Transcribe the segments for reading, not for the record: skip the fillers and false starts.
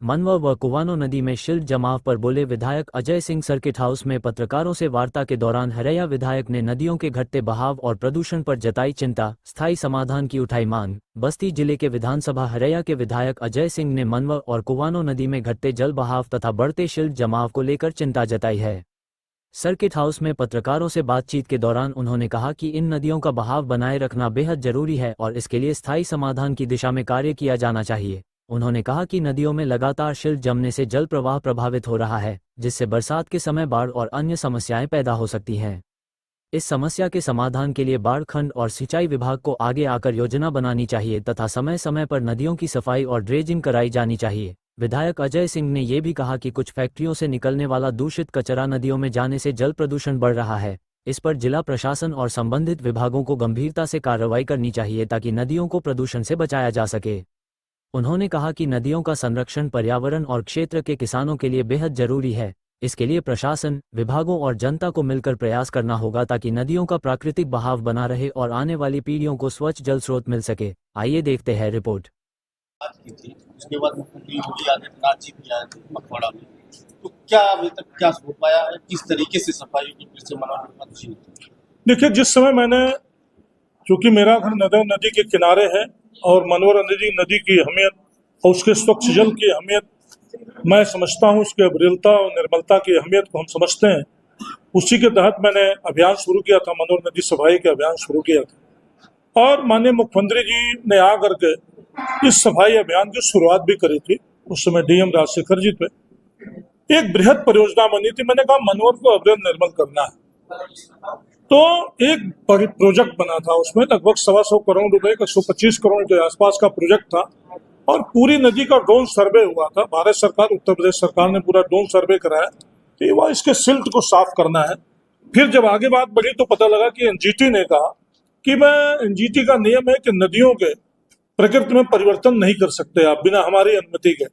मनवा व कुवानो नदी में शिल्ट जमाव पर बोले विधायक अजय सिंह। सर्किट हाउस में पत्रकारों से वार्ता के दौरान हरैया विधायक ने नदियों के घटते बहाव और प्रदूषण पर जताई चिंता, स्थायी समाधान की उठाई मांग। बस्ती जिले के विधानसभा हरैया के विधायक अजय सिंह ने मनवा और कुवानो नदी में घटते जल बहाव तथा बढ़ते शिल्ट जमाव को लेकर चिंता जताई है। सर्किट हाउस में पत्रकारों से बातचीत के दौरान उन्होंने कहा कि इन नदियों का बहाव बनाए रखना बेहद जरूरी है और इसके लिए स्थायी समाधान की दिशा में कार्य किया जाना चाहिए। उन्होंने कहा कि नदियों में लगातार शिल्ट जमने से जल प्रवाह प्रभावित हो रहा है, जिससे बरसात के समय बाढ़ और अन्य समस्याएं पैदा हो सकती हैं। इस समस्या के समाधान के लिए बाढ़ खंड और सिंचाई विभाग को आगे आकर योजना बनानी चाहिए तथा समय समय पर नदियों की सफाई और ड्रेजिंग कराई जानी चाहिए। विधायक अजय सिंह ने ये भी कहा कि कुछ फैक्ट्रियों से निकलने वाला दूषित कचरा नदियों में जाने से जल प्रदूषण बढ़ रहा है। इस पर जिला प्रशासन और संबंधित विभागों को गंभीरता से कार्रवाई करनी चाहिए ताकि नदियों को प्रदूषण से बचाया जा सके। उन्होंने कहा कि नदियों का संरक्षण पर्यावरण और क्षेत्र के किसानों के लिए बेहद जरूरी है। इसके लिए प्रशासन, विभागों और जनता को मिलकर प्रयास करना होगा ताकि नदियों का प्राकृतिक बहाव बना रहे और आने वाली पीढ़ियों को स्वच्छ जल स्रोत मिल सके। आइए देखते हैं रिपोर्ट। बात की थी, उसके बाद मुख्यमंत्री योगी आदित्यनाथ जी भी आए थे मकवाड़ा में। तो क्या अभी तक क्या हो पाया है, किस तरीके से सफाई की फिर से मनोरंजन जी? देखिए, जिस समय मैंने, चूंकि मेरा घर नर्मदा नदी के किनारे है और मनोर नदी की अहमियत और उसके स्वच्छ जल की अहमियत मैं समझता हूँ, उसकी अविरलता और निर्मलता की अहमियत को हम समझते हैं। उसी के तहत मैंने अभियान शुरू किया था, मनोर नदी सफाई का अभियान शुरू किया था और माननीय मुख्यमंत्री जी ने आकर के इस सफाई अभियान की शुरुआत भी करी थी। उस समय डीएम राजशेखर जी थे। एक बृहद परियोजना बनी थी। मैंने कहा मनोर को अविरल निर्मल करना है, तो एक बड़ी प्रोजेक्ट बना था। उसमें लगभग 125 करोड़ रुपए का, 125 करोड़ के आसपास का प्रोजेक्ट था और पूरी नदी का ड्रोन सर्वे हुआ था। भारत सरकार, उत्तर प्रदेश सरकार ने पूरा ड्रोन सर्वे कराया कि वह इसके सिल्ट को साफ करना है। फिर जब आगे बात बढ़ी तो पता लगा कि एनजीटी ने कहा कि एनजीटी का नियम है कि नदियों के प्रकृति में परिवर्तन नहीं कर सकते आप बिना हमारी अनुमति के।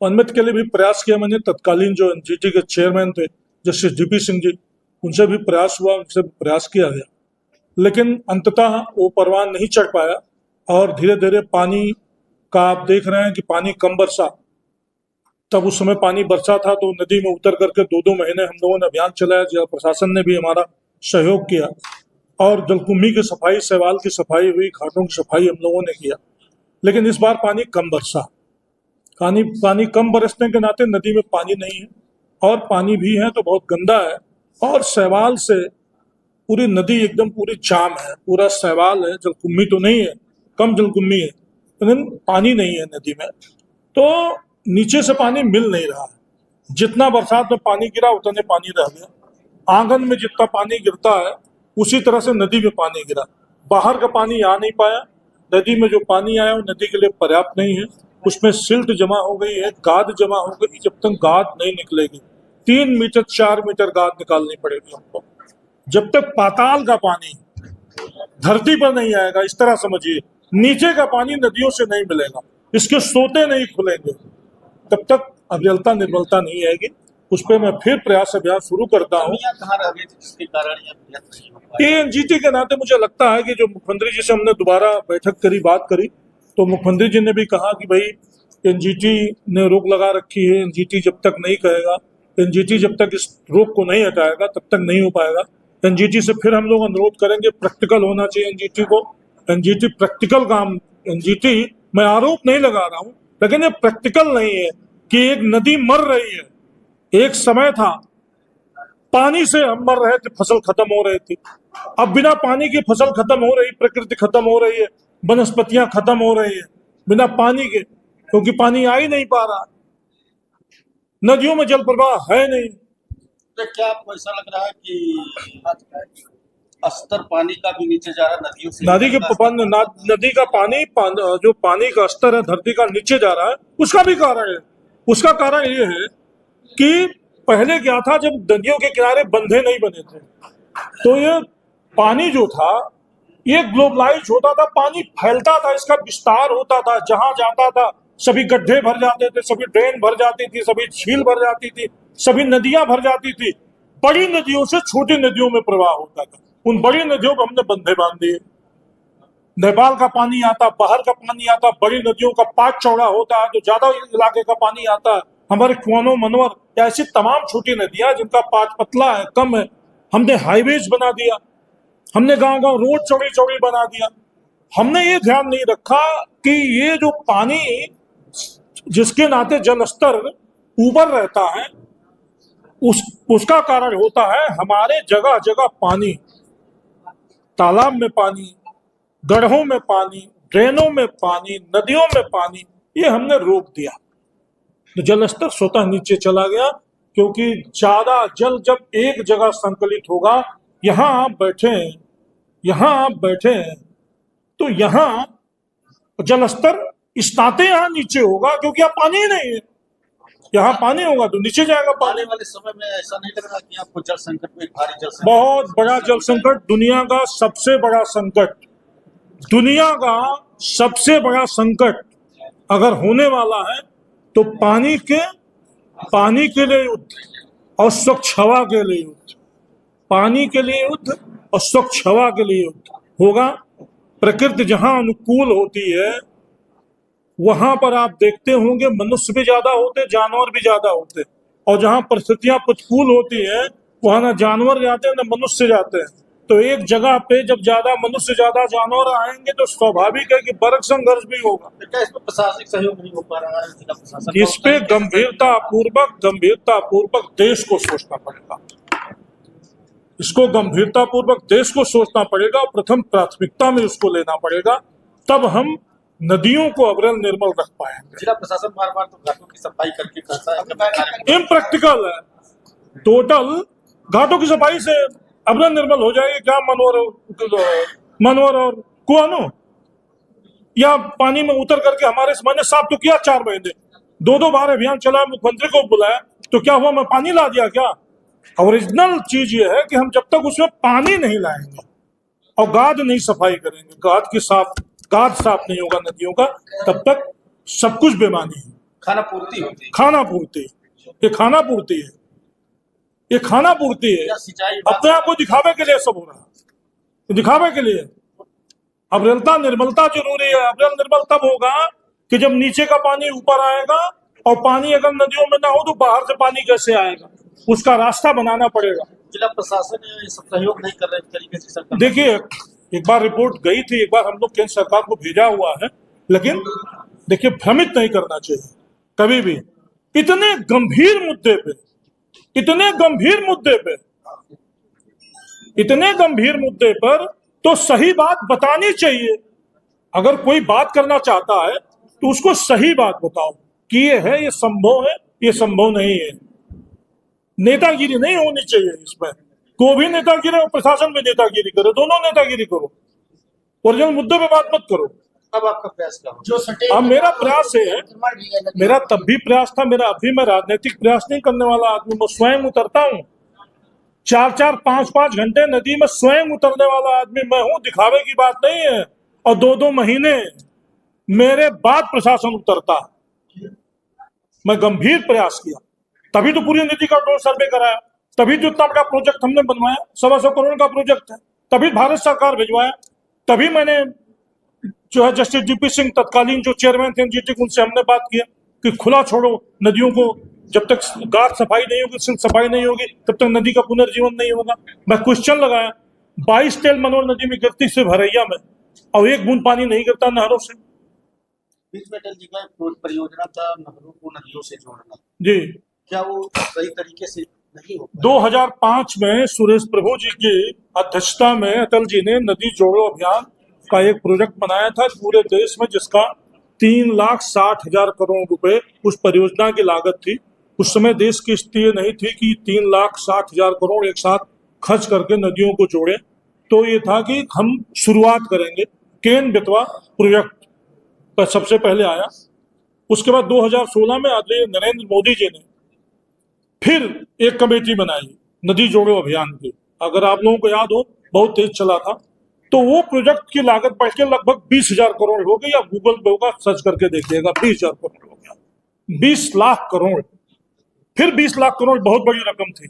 अनुमति के लिए भी प्रयास किया मैंने। तत्कालीन जो एनजीटी के चेयरमैन थे जस्टिस डीपी सिंह जी, उनसे भी प्रयास हुआ, उनसे भी प्रयास किया गया, लेकिन अंततः वो परवान नहीं चढ़ पाया और धीरे धीरे पानी का आप देख रहे हैं कि पानी कम बरसा। तब उस समय पानी बरसा था तो नदी में उतर करके 2-2 महीने हम लोगों ने अभियान चलाया। जिला प्रशासन ने भी हमारा सहयोग किया और जलकुंभी की सफाई, शैवाल की सफाई हुई, घाटों की सफाई हम लोगों ने किया। लेकिन इस बार पानी कम बरसा। पानी कम बरसने के नाते नदी में पानी नहीं है और पानी भी है तो बहुत गंदा है और शैवाल से पूरी नदी एकदम पूरी जाम है, पूरा शैवाल है। जलकुंभी तो नहीं है, कम जलकुंभी है, लेकिन पानी नहीं है नदी में। तो नीचे से पानी मिल नहीं रहा है। जितना बरसात में पानी गिरा उतने पानी रह गया। आंगन में जितना पानी गिरता है उसी तरह से नदी में पानी गिरा। बाहर का पानी आ नहीं पाया। नदी में जो पानी आया वो नदी के लिए पर्याप्त नहीं है। उसमें सिल्ट जमा हो गई है, गाद जमा हो गई। जब तक गाद नहीं निकलेगी, 3 मीटर 4 मीटर गाद निकालनी पड़ेगी हमको। जब तक पाताल का पानी धरती पर नहीं आएगा, इस तरह समझिए, नीचे का पानी नदियों से नहीं मिलेगा, इसके सोते नहीं खुलेंगे, तब तक अविरलता निर्मलता नहीं आएगी। उस पर मैं फिर प्रयास अभियान शुरू करता हूँ। एनजीटी के नाते मुझे लगता है कि जो मुख्यमंत्री जी से हमने दोबारा बैठक करी, बात करी, तो मुख्यमंत्री जी ने भी कहा कि भाई एनजीटी ने रोक लगा रखी है। एनजीटी जब तक नहीं कहेगा, एनजीटी जब तक इस रोक को नहीं हटाएगा तब तक नहीं हो पाएगा। एनजीटी से फिर हम लोग अनुरोध करेंगे, प्रैक्टिकल होना चाहिए एनजीटी को। एनजीटी प्रैक्टिकल काम, एनजीटी, मैं आरोप नहीं लगा रहा हूँ, लेकिन ये प्रैक्टिकल नहीं है कि एक नदी मर रही है। एक समय था पानी से हम मर रहे थे, फसल खत्म हो रही थी। अब बिना पानी की फसल खत्म हो रही, प्रकृति खत्म हो रही है, वनस्पतियां खत्म हो रही है बिना पानी के, क्योंकि पानी आ ही नहीं पा रहा। नदियों में जल प्रवाह है नहीं। तो क्या आपको ऐसा लग रहा है कि स्तर पानी का भी नीचे जा रहा है नदियों से? नदी का पानी, जो पानी का स्तर है धरती का नीचे जा रहा है, उसका भी कारण है। उसका कारण ये है कि पहले क्या था, जब नदियों के किनारे बंधे नहीं बने थे तो ये पानी जो था ये ग्लोबलाइज होता था, पानी फैलता था, इसका विस्तार होता था। जहां जाता था सभी गड्ढे भर जाते थे, सभी ड्रेन भर जाती थी, सभी झील भर जाती थी, सभी नदियां भर जाती थी। बड़ी नदियों से छोटी नदियों में प्रवाह होता था। उन बड़ी नदियों को हमने बंधे बांध दिए। नेपाल का पानी आता, बाहर का पानी आता, बड़ी नदियों का पाट चौड़ा होता है तो ज्यादा इलाके का पानी आता है। हमारे कुआनो मनवर ऐसी तमाम छोटी नदियां जिनका पाट पतला है, कम है, हमने हाईवेज बना दिया, हमने गांव गांव रोड चौड़ी चौड़ी बना दिया। हमने ये ध्यान नहीं रखा कि ये जो पानी जिसके नाते जल स्तर ऊपर रहता है उसका कारण होता है हमारे जगह जगह पानी, तालाब में पानी, गड्ढों में पानी, ड्रेनों में पानी, नदियों में पानी, ये हमने रोक दिया तो जल स्तर स्वतः नीचे चला गया। क्योंकि ज्यादा जल जब एक जगह संकलित होगा, यहां आप बैठे हैं, यहां आप बैठे हैं, तो यहां जल स्तर इस नाते यहां नीचे होगा क्योंकि यहाँ पानी ही नहीं है। यहाँ पानी होगा तो नीचे जाएगा पानी। आने वाले समय में ऐसा नहीं लग रहा कि आपको जल संकट में, भारी जल संकट, बहुत बड़ा जल संकट, दुनिया का सबसे बड़ा संकट, दुनिया का सबसे बड़ा संकट अगर होने वाला है तो पानी के लिए युद्ध और स्वच्छ हवा के लिए युद्ध, पानी के लिए युद्ध और स्वच्छ हवा के लिए युद्ध होगा। प्रकृति जहां अनुकूल होती है वहां पर आप देखते होंगे मनुष्य भी ज्यादा होते, जानवर भी ज्यादा होते, और जहां परिस्थितियां प्रतिकूल होती हैं वहां ना जानवर जाते हैं ना मनुष्य जाते हैं। तो एक जगह पे जब ज्यादा मनुष्य ज्यादा जानवर आएंगे तो स्वाभाविक है कि बर्ग संघर्ष भी होगा। तो क्या इसमें प्रशासनिक सहयोग नहीं हो पा रहा है? जिला प्रशासन इस पे गंभीरता पूर्वक देश को सोचना पड़ेगा, इसको गंभीरता पूर्वक देश को सोचना पड़ेगा, प्रथम प्राथमिकता में उसको लेना पड़ेगा, तब हम नदियों को अविरल निर्मल रख पाएंगे। जिला प्रशासन बार बार तो घाटों की सफाई करके कहता है कि मैं कार्यक्रम इम्प्रैक्टिकल है, टोटल घाटों की सफाई से अविरल निर्मल हो जाएगी क्या मनोर और कुआनो? या पानी में उतर करके हमारे मैंने साफ तो किया 4 महीने, 2 बार अभियान चला, मुख्यमंत्री को बुलाया, तो क्या हुआ? मैं पानी ला दिया क्या? ओरिजिनल चीज ये है कि हम जब तक उसमें पानी नहीं लाएंगे और गाद नहीं सफाई करेंगे, गाद साफ नहीं होगा नदियों का, तब तक सब कुछ बेमानी है। खाना पूर्ति होती है, खाना पूर्ति, ये खाना पूर्ति है, ये खाना पूर्ति है। या सिंचाई अपने आप को दिखावे के लिए सब हो रहा है, दिखावे के लिए। अविरलता निर्मलता जरूरी है। अविरल निर्मल तब होगा कि जब नीचे का पानी ऊपर आएगा, और पानी अगर नदियों में ना हो तो बाहर से पानी कैसे आएगा, उसका रास्ता बनाना पड़ेगा। जिला प्रशासन सहयोग नहीं कर रहे तरीके से सरकार। देखिए, एक बार रिपोर्ट गई थी, एक बार हम लोग केंद्र सरकार को भेजा हुआ है, लेकिन देखिए भ्रमित नहीं करना चाहिए कभी भी। इतने गंभीर मुद्दे पे तो सही बात बतानी चाहिए। अगर कोई बात करना चाहता है तो उसको सही बात बताओ कि ये है, ये संभव है, ये संभव नहीं है। नेतागिरी नहीं होनी चाहिए इसमें। को भी नेतागिरी और प्रशासन भी नेतागिरी करे, दोनों नेतागिरी करो, ओरिजिनल मुद्दे पे बात मत करो। अब आपका प्रयास क्या हो? अब मेरा प्रयास है, मेरा तब भी प्रयास था, मेरा अभी, मैं राजनीतिक प्रयास नहीं करने वाला आदमी, मैं स्वयं उतरता हूँ 4-4, 5-5 घंटे नदी में, स्वयं उतरने वाला आदमी मैं हूँ, दिखावे की बात नहीं है। और 2-2 महीने मेरे बाद प्रशासन उतरता है। मैं गंभीर प्रयास किया, तभी तो पूरी नदी का ड्रोन सर्वे कराया, तभी तो इतना बड़ा प्रोजेक्ट हमने बनवाया, 125 करोड़ का प्रोजेक्ट है, तभी भारत सरकार भिजवाया, तभी मैंने जो है जस्टिस डीपी सिंह तत्कालीन जो चेयरमैन थे एनजीटी, उनसे हमने बात किया कि खुला छोड़ो नदियों को, जब तक गाद सफाई नहीं होगी, सिल्क सफाई नहीं होगी, तब तक नदी का पुनर्जीवन नहीं होगा। मैं क्वेश्चन लगाया, 22 तेल मनोर नदी में गिरती सिर्फ हरैया में, और 1 बूंद पानी नहीं गिरता नहरों से। बीच में अटल जी का परियोजना था नहरों को नदियों से जोड़ना, जी, क्या वो सही तरीके से नहीं हो पाया? 2005 में सुरेश प्रभु जी की अध्यक्षता में अटल जी ने नदी जोड़ो अभियान का एक प्रोजेक्ट बनाया था पूरे देश में, जिसका 3,60,000 करोड़ रुपए उस परियोजना की लागत थी। उस समय देश की स्थिति ये नहीं थी कि 3,60,000 करोड़ एक साथ खर्च करके नदियों को जोड़े। तो ये था कि हम शुरुआत करेंगे, केन बेतवा प्रोजेक्ट पर सबसे पहले आया। उसके बाद 2016 में आदरणीय नरेंद्र मोदी जी ने फिर एक कमेटी बनाई नदी जोड़ो अभियान की। अगर आप लोगों को याद हो, बहुत तेज चला था। तो वो प्रोजेक्ट की लागत बढ़ के लगभग 20,000 करोड़ हो गई। या गूगल पे होगा, सर्च करके देखिएगा, 20,000 करोड़ हो गया, 20 लाख करोड़। फिर 20 लाख करोड़ बहुत बड़ी रकम थी।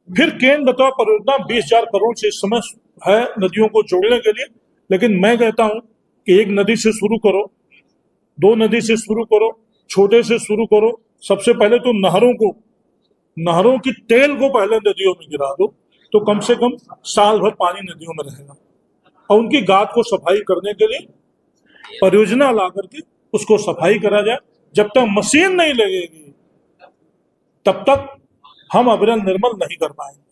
फिर केन बेतवा परियोजना 20,000 करोड़ से इस समय है नदियों को जोड़ने के लिए। लेकिन मैं कहता हूं कि एक नदी से शुरू करो, 2 नदी से शुरू करो, छोटे से शुरू करो। सबसे पहले तो नहरों की तेल को पहले नदियों में गिरा दो, तो कम से कम साल भर पानी नदियों में रहेगा। और उनकी गाद को सफाई करने के लिए परियोजना ला करके उसको सफाई करा जाए। जब तक मशीन नहीं लगेगी तब तक हम अविरल निर्मल नहीं कर पाएंगे।